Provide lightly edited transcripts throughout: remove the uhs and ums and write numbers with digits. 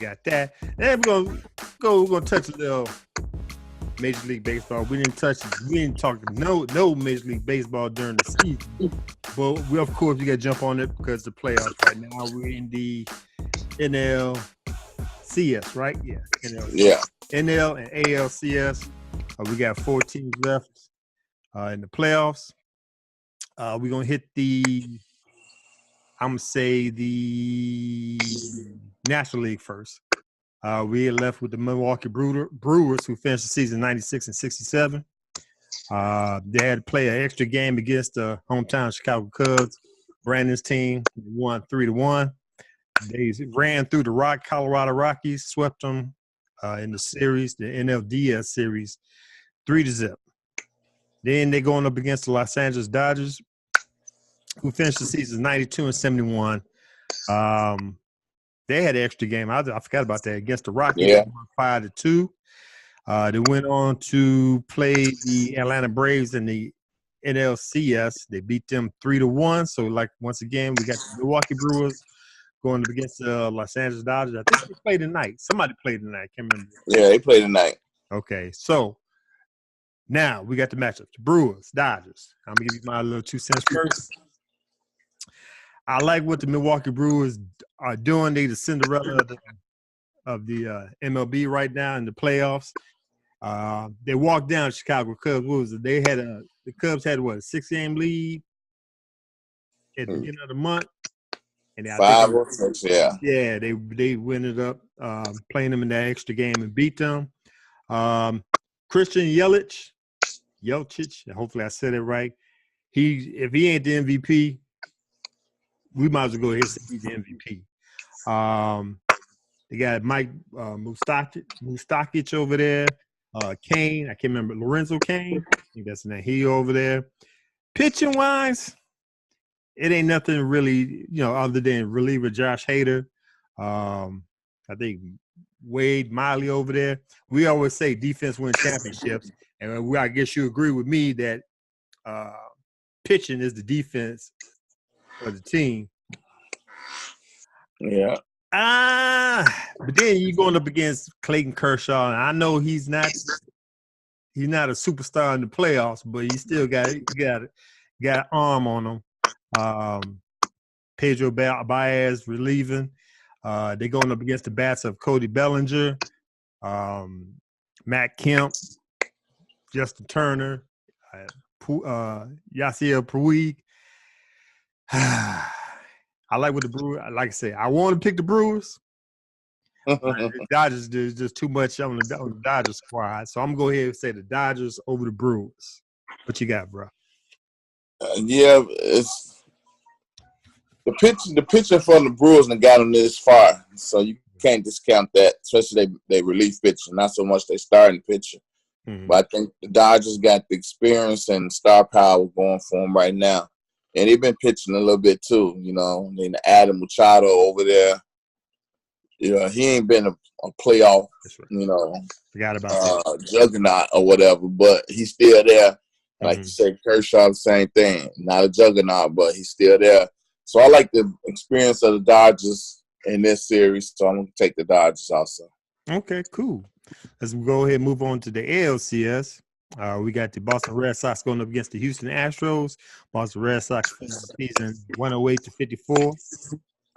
got that. And we're gonna touch a little Major League Baseball. We didn't talk no Major League Baseball during the season. But we of course we gotta jump on it because the playoffs right now. We're in the NLCS, right? Yeah. NL and ALCS. We got 4 teams left in the playoffs. We're gonna hit the National League first. We are left with the Milwaukee Brewers, who finished the season 96 and 67. They had to play an extra game against the hometown Chicago Cubs. Brandon's team won 3-1. They ran through the Colorado Rockies, swept them in the series, the NLDS series, 3-0. Then they're going up against the Los Angeles Dodgers, who finished the season 92 and 71. They had an extra game. I forgot about that against the Rockies. Yeah. 5-2. They went on to play the Atlanta Braves in the NLCS. They beat them 3-1. So, once again, we got the Milwaukee Brewers going up against the Los Angeles Dodgers. I think they played tonight. Somebody played tonight. I can't remember. Yeah, they played tonight. Okay, so now we got the matchups. The Brewers, Dodgers. I'm going to give you my little 2 cents first. I like what the Milwaukee Brewers are doing. They're the Cinderella of the MLB right now in the playoffs. They walked down Chicago Cubs. What was it? The Cubs had a 6-game lead at the beginning of the month. And 5 or 6, yeah. Yeah, they ended up playing them in that extra game and beat them. Christian Yelich, hopefully I said it right. If he ain't the MVP, we might as well go ahead and say he's the MVP. They got Mike Mustakic over there. Kane, I can't remember. Lorenzo Kane, I think that's the name. He over there. Pitching wise, it ain't nothing really, other than reliever Josh Hader. I think Wade Miley over there. We always say defense wins championships, and I guess you agree with me that pitching is the defense of the team. Yeah. But then you're going up against Clayton Kershaw, and I know he's not a superstar in the playoffs, but he still got an arm on him. Pedro Baez relieving. They're going up against the bats of Cody Bellinger, Matt Kemp, Justin Turner, Yasiel Puig. I like what the Brewers. Like I said, I want to pick the Brewers. The Dodgers, there's just too much on the Dodgers squad, so I'm gonna go ahead and say the Dodgers over the Brewers. What you got, bro? Yeah, it's the pitcher from the Brewers and got them this far, so you can't discount that. Especially they relief pitching, not so much they starting pitcher. Mm-hmm. But I think the Dodgers got the experience and star power going for them right now. And they've been pitching a little bit too, And Adam Machado over there, he ain't been a playoff, Forgot about juggernaut or whatever, but he's still there. Like you said, Kershaw, the same thing. Not a juggernaut, but he's still there. So I like the experience of the Dodgers in this series, so I'm going to take the Dodgers also. Okay, cool. Let's go ahead and move on to the ALCS. We got the Boston Red Sox going up against the Houston Astros. Boston Red Sox finished the season 108-54,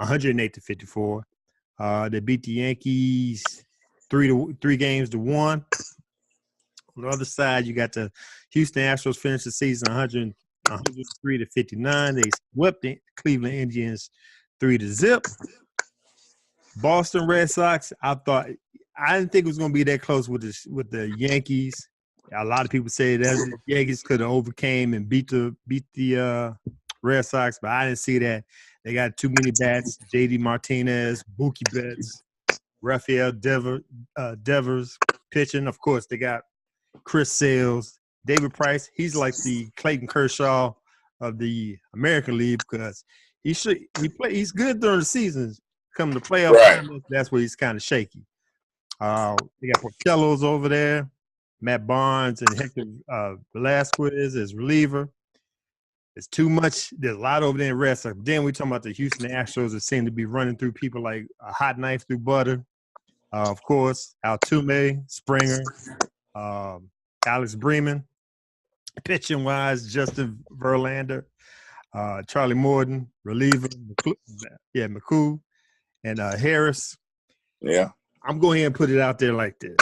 108-54. They beat the Yankees 3-1. On the other side, you got the Houston Astros finished the season 103-59. They swept the Cleveland Indians 3-0. Boston Red Sox, I didn't think it was going to be that close with the Yankees. A lot of people say that the Yankees could have overcame and beat the Red Sox, but I didn't see that. They got too many bats. J.D. Martinez, Mookie Betts, Rafael Devers pitching. Of course, they got Chris Sales, David Price. He's like the Clayton Kershaw of the American League because he's good during the seasons. Come to playoff time, that's where he's kind of shaky. They got Porcello's over there. Matt Barnes and Hector Velasquez as reliever. It's too much. There's a lot over there in Red Sox. Then we talking about the Houston Astros that seem to be running through people like a hot knife through butter. Of course, Altuve, Springer, Alex Bremen. Pitching wise, Justin Verlander, Charlie Morton, reliever, McCoo, and Harris. Yeah. I'm going ahead and put it out there like this.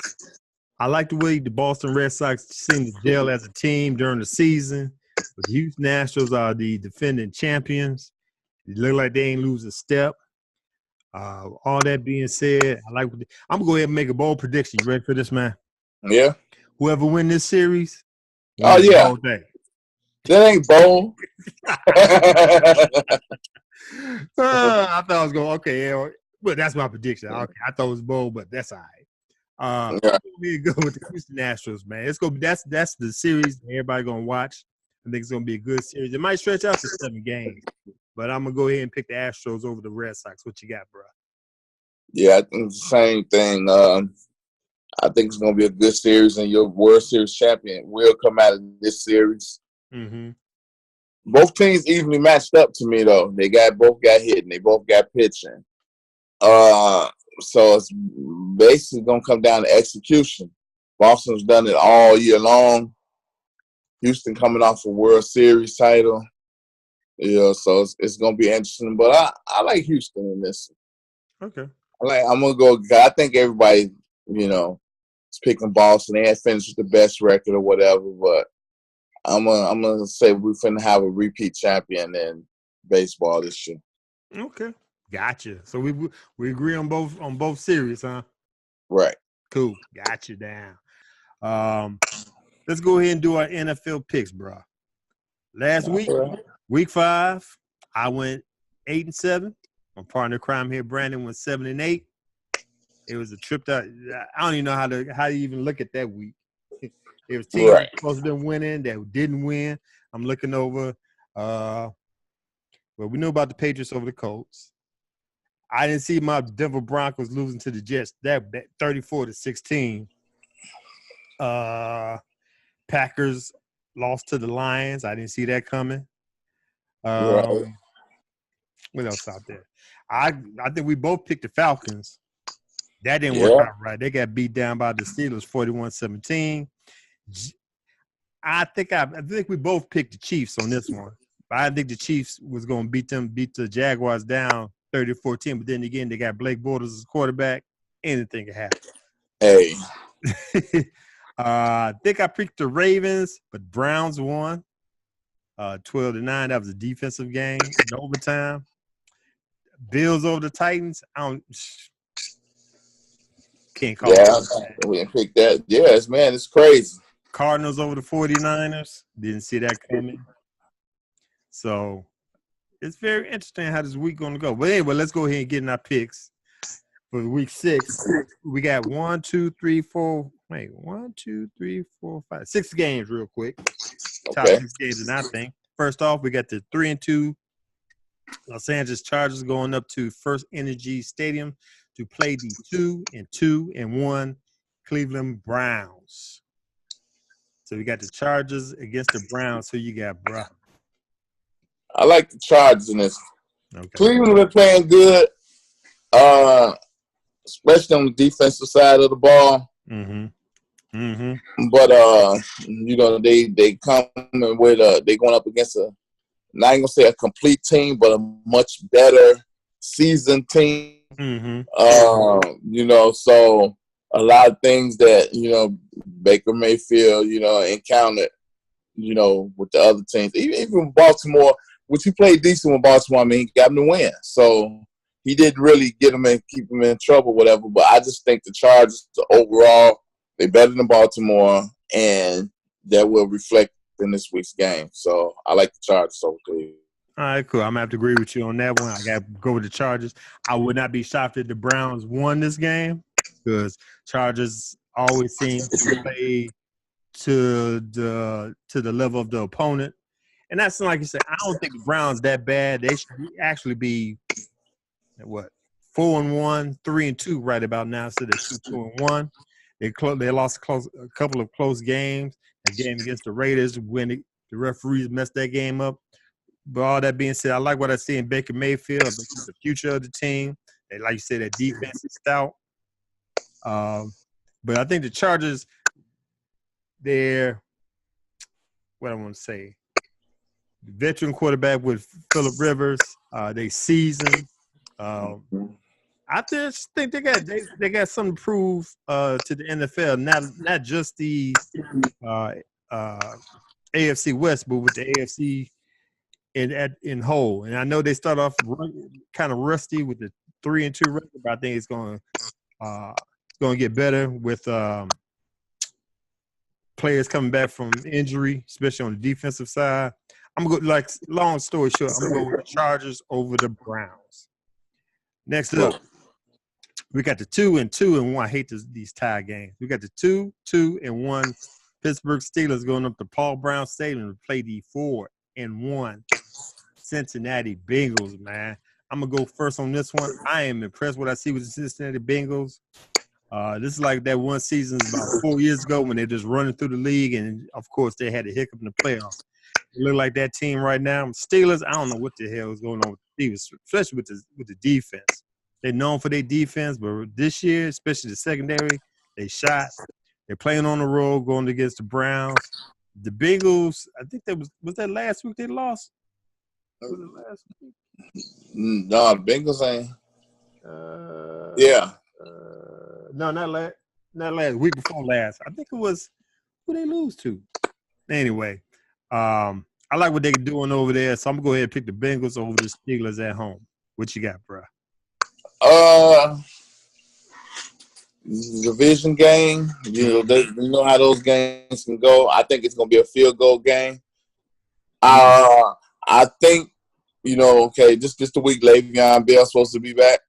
I like the way the Boston Red Sox seem to gel as a team during the season. But the Houston Astros are the defending champions. They look like they ain't lose a step. All that being said, I'm gonna go ahead and make a bold prediction. You ready for this, man? Yeah. Whoever win this series, Oh win the yeah. whole thing. That ain't bold. I thought I was going okay. Yeah, well, that's my prediction. Okay, I thought it was bold, but that's all right. Yeah. We go with the Houston Astros, man. It's gonna be that's the series everybody gonna watch. I think it's gonna be a good series. It might stretch out to 7 games, but I'm gonna go ahead and pick the Astros over the Red Sox. What you got, bro? Yeah, I think the same thing. I think it's gonna be a good series, and your World Series champion will come out of this series. Mm-hmm. Both teams evenly matched up to me, though. They both got hitting. They both got pitching. So it's basically gonna come down to execution. Boston's done it all year long. Houston coming off a World Series title. So it's gonna be interesting. But I like Houston in this. Okay. I'm gonna go. I think everybody, is picking Boston. They had finished with the best record or whatever, but I'm gonna say we're finna have a repeat champion in baseball this year. Okay. Gotcha. So we agree on both series, huh? Right. Cool. Got you down. Let's go ahead and do our NFL picks, bro. Last week, week 5, I went 8-7. My partner crime here, Brandon, went 7-8. It was a trip that I don't even know how to even look at that week. It was teams supposed to be winning that didn't win. I'm looking over. Well, we knew about the Patriots over the Colts. I didn't see my Denver Broncos losing to the Jets. That 34-16. Packers lost to the Lions. I didn't see that coming. What else out there? I think we both picked the Falcons. That didn't work out right. They got beat down by the Steelers 41-17. I think we both picked the Chiefs on this one. But I think the Chiefs was going to beat the Jaguars down 30-14. But then again, they got Blake Bortles as quarterback. Anything can happen. Hey. I think I picked the Ravens, but Browns won 12-9. That was a defensive game in overtime. Bills over the Titans. Can't call it. We didn't pick that. Yes, man, it's crazy. Cardinals over the 49ers. Didn't see that coming. So it's very interesting how this week going to go. But anyway, let's go ahead and get in our picks for week 6. We got 6 games real quick. Top 6 games in our thing. First off, we got the 3-2 Los Angeles Chargers going up to First Energy Stadium to play the 2-2-1 Cleveland Browns. So we got the Chargers against the Browns. Who you got, bro? I like the Chargers in this. Okay. Cleveland been playing good, especially on the defensive side of the ball. Mm-hmm. Mm-hmm. But they coming with they going up against not gonna say a complete team, but a much better seasoned team. Mm-hmm. So a lot of things that Baker Mayfield encountered with the other teams, even Baltimore, which he played decent with Baltimore. I mean, he got him to win, so he didn't really get him and keep him in trouble, whatever. But I just think the Chargers overall, they better than Baltimore, and that will reflect in this week's game. So I like the Chargers over Cleveland. All right, cool. I'm going to have to agree with you on that one. I got to go with the Chargers. I would not be shocked if the Browns won this game because Chargers always seem to play to the level of the opponent. And that's like you said, I don't think the Browns that bad. They should actually be, 4-1, 3-2 right about now instead of 2-1. They lost a couple of close games. A game against the Raiders when the referees messed that game up. But all that being said, I like what I see in Baker Mayfield. I think he's the future of the team. Like you said, that defense is stout. But I think the Chargers, they're what I want to say. Veteran quarterback with Phillip Rivers. They seasoned. I just think they got something to prove to the NFL, not just the AFC West, but with the AFC in whole. And I know they start off kind of rusty with the 3-2 record, but I think it's going to get better with players coming back from injury, especially on the defensive side. I'm going to go, long story short, I'm going to go with the Chargers over the Browns. Next up, we got the 2-2-1. I hate these tie games. We got the 2-2-1 Pittsburgh Steelers going up to Paul Brown Stadium to play the 4-1 Cincinnati Bengals, man. I'm going to go first on this one. I am impressed with what I see with the Cincinnati Bengals. This is like that one season about 4 years ago when they're just running through the league, and, of course, they had a hiccup in the playoffs. They look like that team right now. Steelers, I don't know what the hell is going on with the Steelers, especially with the defense. They're known for their defense, but this year, especially the secondary, they shot. They're playing on the road, going against the Browns. The Bengals, I think was that last week they lost? Was it last week? No, the Bengals ain't. Yeah. No, not last week before last. I think it was who they lose to. Anyway, I like what they're doing over there, so I'm gonna go ahead and pick the Bengals over the Steelers at home. What you got, bro? Division game. You know how those games can go. I think it's gonna be a field goal game. I think okay, just the week Le'Veon Bell's supposed to be back,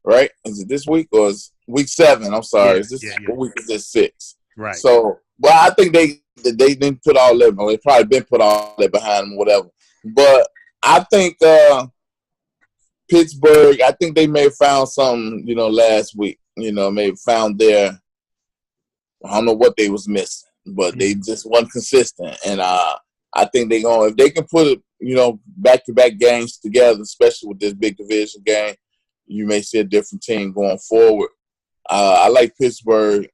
right? Is it this week or is week 7? I'm sorry. Is this what week is this 6? Right. So, well, I think they didn't put all that. They probably been put all that behind them, whatever. But I think Pittsburgh. I think they may have found something, last week. May have found I don't know what they was missing, but they just weren't consistent. And I think they're going, if they can put back-to-back games together, especially with this big division game, you may see a different team going forward. I like Pittsburgh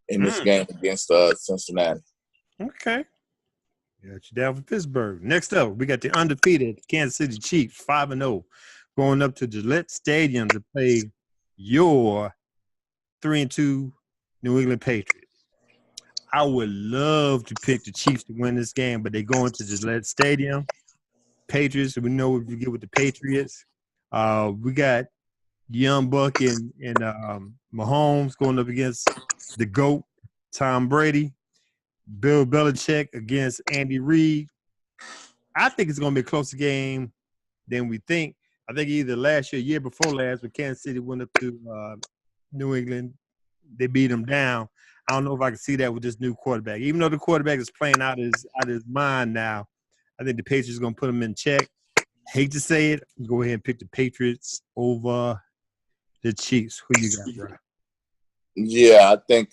in this game against Cincinnati. Okay. Got you down for Pittsburgh. Next up, we got the undefeated Kansas City Chiefs, 5-0, going up to Gillette Stadium to play your 3-2 New England Patriots. I would love to pick the Chiefs to win this game, but they're going to Gillette Stadium. Patriots, we know what we get with the Patriots. We got Young Buck and Mahomes going up against the GOAT, Tom Brady. Bill Belichick against Andy Reid. I think it's going to be a closer game than we think. I think either last year before last, when Kansas City went up to New England, they beat them down. I don't know if I can see that with this new quarterback. Even though the quarterback is playing out of his mind now, I think the Patriots are going to put him in check. Hate to say it. Go ahead and pick the Patriots over the Chiefs. Who you got, bro? Yeah, I think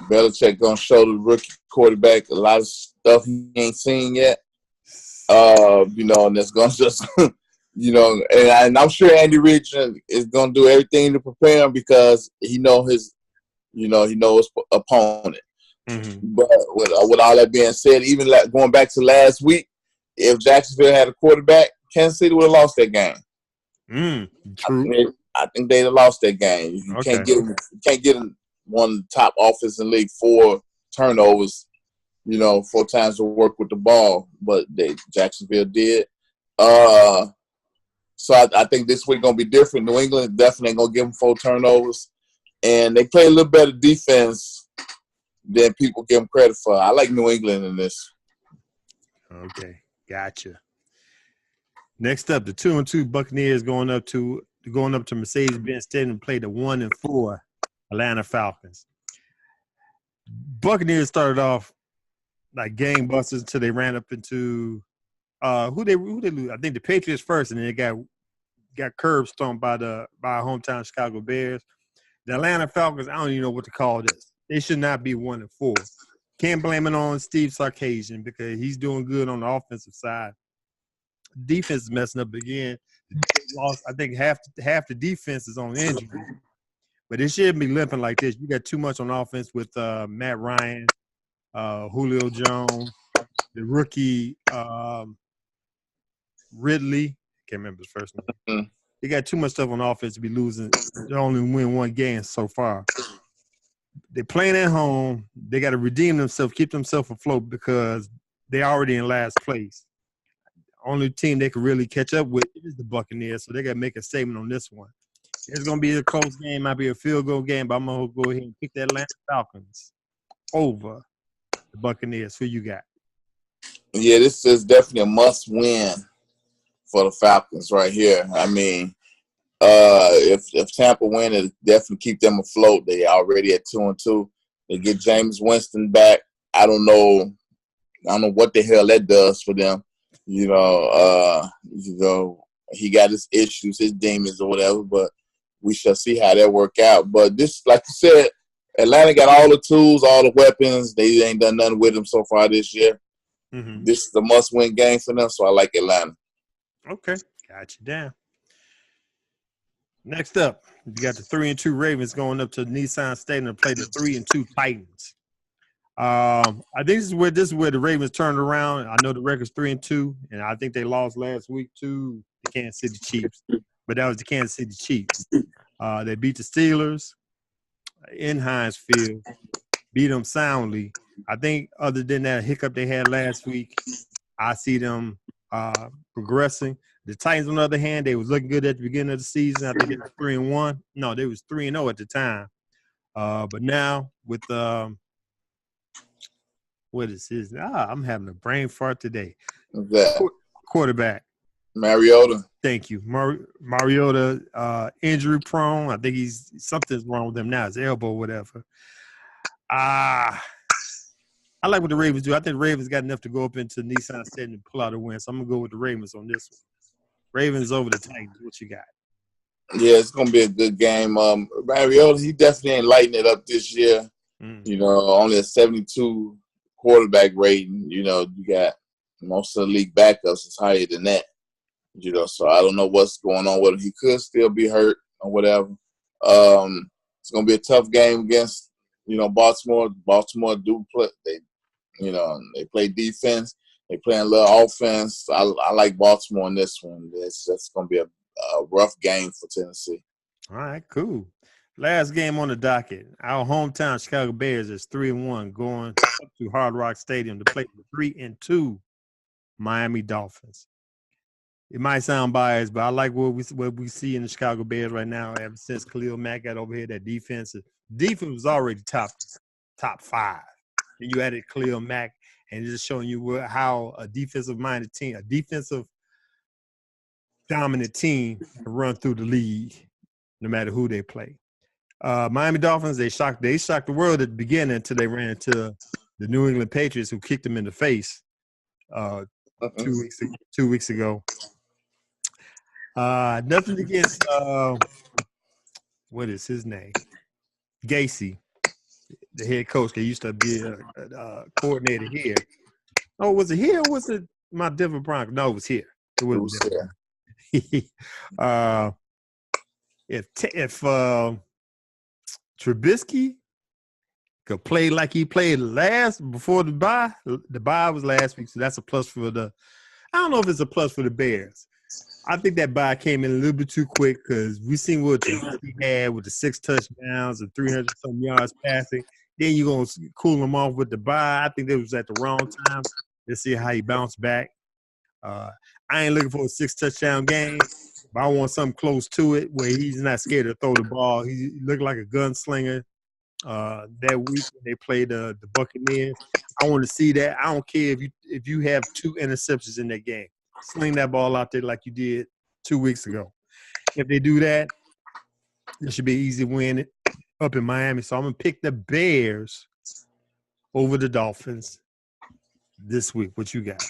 Belichick going to show the rookie quarterback a lot of stuff he ain't seen yet. And that's going to just, and I'm sure Andy Reid is going to do everything to prepare him because he know his opponent. Mm-hmm. But with all that being said, even going back to last week, if Jacksonville had a quarterback, Kansas City would have lost that game. True. I think they'd have lost that game. You can't get one of the top offenses in the league 4 turnovers, 4 times to work with the ball, but Jacksonville did. So I think this week going to be different. New England definitely ain't going to give them 4 turnovers. And they play a little better defense than people give them credit for. I like New England in this. Okay, gotcha. Next up, the 2-2 Buccaneers going up to Mercedes-Benz Stadium to play the 1-4 Atlanta Falcons. Buccaneers started off like gangbusters until they ran up into who they lose. I think the Patriots first, and then they got curb stomped by our hometown Chicago Bears. The Atlanta Falcons, I don't even know what to call this. They should not be 1-4. Can't blame it on Steve Sarkisian because he's doing good on the offensive side. Defense is messing up again. They lost, I think half the defense is on injury. But it shouldn't be limping like this. You got too much on offense with Matt Ryan, Julio Jones, the rookie Ridley. Can't remember his first name. Mm-hmm. They got too much stuff on offense to be losing. They only win one game so far. They're playing at home. They got to redeem themselves, keep themselves afloat because they're already in last place. Only team they can really catch up with is the Buccaneers, so they got to make a statement on this one. It's going to be a close game, might be a field goal game, but I'm going to go ahead and pick the Atlanta Falcons over the Buccaneers. Who you got? Yeah, this is definitely a must-win for the Falcons right here. I mean, if Tampa win, it definitely keep them afloat. They already at 2-2. They get James Winston back. I don't know what the hell that does for them. You know, he got his issues, his demons or whatever, but we shall see how that work out. But this, like you said, Atlanta got all the tools, all the weapons. They ain't done nothing with them so far this year. Mm-hmm. This is a must-win game for them, so I like Atlanta. Okay, got you down. Next up, you got the 3-2 Ravens going up to Nissan Stadium to play the 3-2 Titans. I think this is where the Ravens turned around. I know the record's 3-2, and I think they lost last week to the Kansas City Chiefs, but that was the Kansas City Chiefs. They beat the Steelers in Heinz Field, beat them soundly. I think other than that hiccup they had last week, I see them progressing. The Titans, on the other hand, they was looking good at the beginning of the season. I think they were 3-1. No, they was 3-0 at the time. But now with what is his? I'm having a brain fart today. Quarterback. Mariota. Thank you. Mariota, injury prone. I think something's wrong with him now. His elbow or whatever. I like what the Ravens do. I think the Ravens got enough to go up into Nissan Stadium and pull out a win. So I'm going to go with the Ravens on this one. Ravens over the Titans. What you got? Yeah, it's going to be a good game. Mariota, he definitely ain't lighting it up this year. You know, only a 72 quarterback rating. You know, you got most of the league backups is higher than that. You know, so I don't know what's going on with him. He could still be hurt or whatever. It's going to be a tough game against, you know, Baltimore. Baltimore do play. They play defense. They playing a little offense. I like Baltimore in this one. That's going to be a rough game for Tennessee. All right, cool. Last game on the docket. Our hometown Chicago Bears is 3-1 going up to Hard Rock Stadium to play the 3-2 Miami Dolphins. It might sound biased, but I like what we see in the Chicago Bears right now. Ever since Khalil Mack got over here, that defense was already top 5. Then you added Khalil Mack, and just showing you how a defensive-minded team, a defensive dominant team can run through the league, no matter who they play. Miami Dolphins, they shocked the world at the beginning until they ran into the New England Patriots, who kicked them in the face 2 weeks ago. Nothing against what is his name? Gacy, the head coach. They used to be a coordinator here. Oh, was it here or was it my Denver Broncos? No, it was here. It was here. If Trubisky could play like he played before the bye was last week, so that's a plus for I don't know if it's a plus for the Bears. I think that bye came in a little bit too quick because we seen what Trubisky had with the 6 touchdowns and 300-some yards passing. Then you're going to cool him off with the bye. I think that was at the wrong time. Let's see how he bounced back. I ain't looking for a 6-touchdown game, but I want something close to it where he's not scared to throw the ball. He looked like a gunslinger that week when they played the Buccaneers. I want to see that. I don't care if you have 2 interceptions in that game. Sling that ball out there like you did 2 weeks ago. If they do that, it should be an easy win up in Miami. So I'm going to pick the Bears over the Dolphins this week. What you got?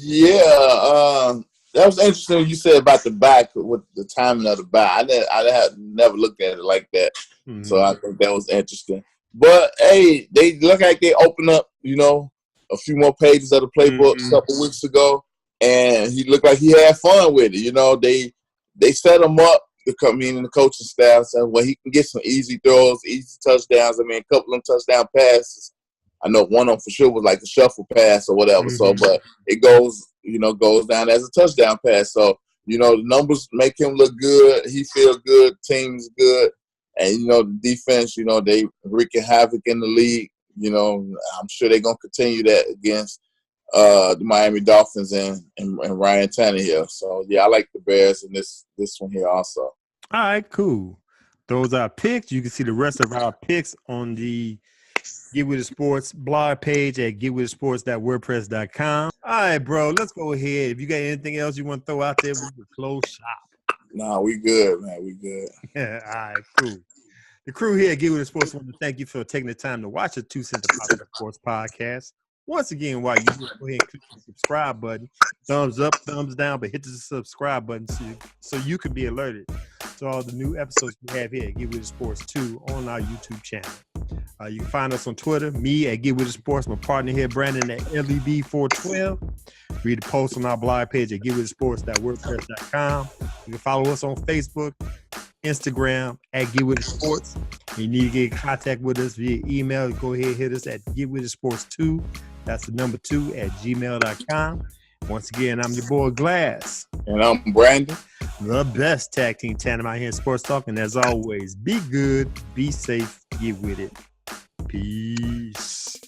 Yeah, that was interesting what you said about the bye, with the timing of the bye. I had never looked at it like that. Mm-hmm. So I think that was interesting. But, hey, they look like they opened up, you know, a few more pages of the playbook a couple weeks ago. And he looked like he had fun with it. You know, they set him up the coaching staff, so where he can get some easy throws, easy touchdowns. I mean, a couple of them touchdown passes. I know one of them for sure was like a shuffle pass or whatever. Mm-hmm. So, but it goes down as a touchdown pass. So, the numbers make him look good. He feels good. Team's good. And, the defense, they wreaking havoc in the league. I'm sure they're going to continue that against the Miami Dolphins and Ryan Tannehill. So, yeah, I like the Bears in this one here also. All right, cool. Those are picks. You can see the rest of our picks on the Get With It Sports blog page at getwithitsports.wordpress.com. All right, bro, let's go ahead. If you got anything else you want to throw out there, we can close shop. No, we good, man. We good. Yeah, all right, cool. The crew here at Get With It Sports want to thank you for taking the time to watch the 2 Cents Popular Sports podcast. Once again, while you go ahead and click the subscribe button, thumbs up, thumbs down, but hit the subscribe button so you can be alerted to all the new episodes we have here at Get With It Sports 2 on our YouTube channel. You can find us on Twitter, me at Get With It Sports, my partner here, Brandon, at LEB412. Read the post on our blog page at getwithitsports.wordpress.com. You can follow us on Facebook, Instagram at Get With It Sports. You need to get in contact with us via email. Go ahead and hit us at getwithitsports2. That's the number 2 at gmail.com. Once again, I'm your boy Glass. And I'm Brandon. The best tag team tandem out here in sports talk. And as always, be good, be safe, get with it. Peace.